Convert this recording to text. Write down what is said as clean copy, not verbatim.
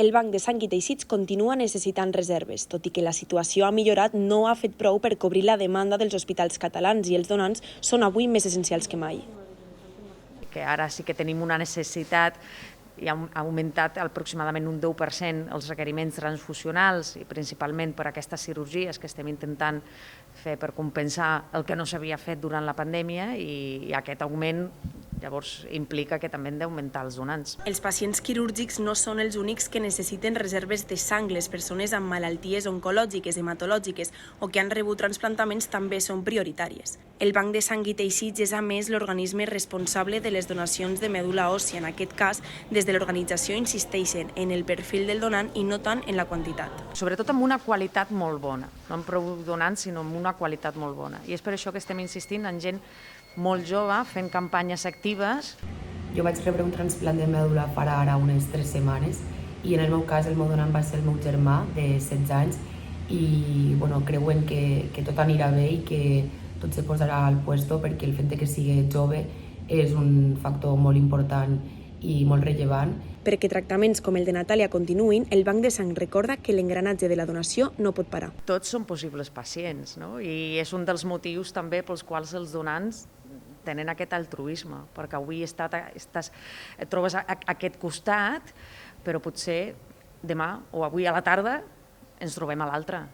el Banc de Sang i Teixits continua necessitant reserves, tot i que la situació ha millorat, no ha fet prou per cobrir la demanda dels hospitals catalans i els donants són avui més essencials que mai. Que ara sí que tenim una necessitat i ha augmentat aproximadament un 10% els requeriments transfusionals i principalment per aquestes cirurgies que estem intentant fer per compensar el que no s'havia fet durant la pandèmia i aquest augment llavors implica que també hem d'augmentar els donants. Els pacients quirúrgics no són els únics que necessiten reserves de sang. Les persones amb malalties oncològiques, hematològiques o que han rebut trasplantaments també són prioritàries. El Banc de Sang i Teixits és a més l'organisme responsable de les donacions de medul·la òssia. En aquest cas, des de l'organització insisteixen en el perfil del donant i no tant en la quantitat. Sobretot amb una qualitat molt bona, no amb prou donants sinó amb una qualitat molt bona. I és per això que estem insistint en gent molt jove, fent campanyes actives. Jo vaig rebre un transplant de medul·la farà ara unes 3 setmanes i en el meu cas el meu donant va ser el meu germà de 16 anys i creuen que tot anirà bé i que tot se posarà al puesto perquè el fet de que sigui jove és un factor molt important i molt rellevant. Perquè tractaments com el de Natàlia continuïn, el Banc de Sang recorda que l'engranatge de la donació no pot parar. Tots són possibles pacients, no? I és un dels motius també pels quals els donants tenen aquest altruisme, perquè avui et trobes a aquest costat, però potser demà o avui a la tarda ens trobem a l'altre.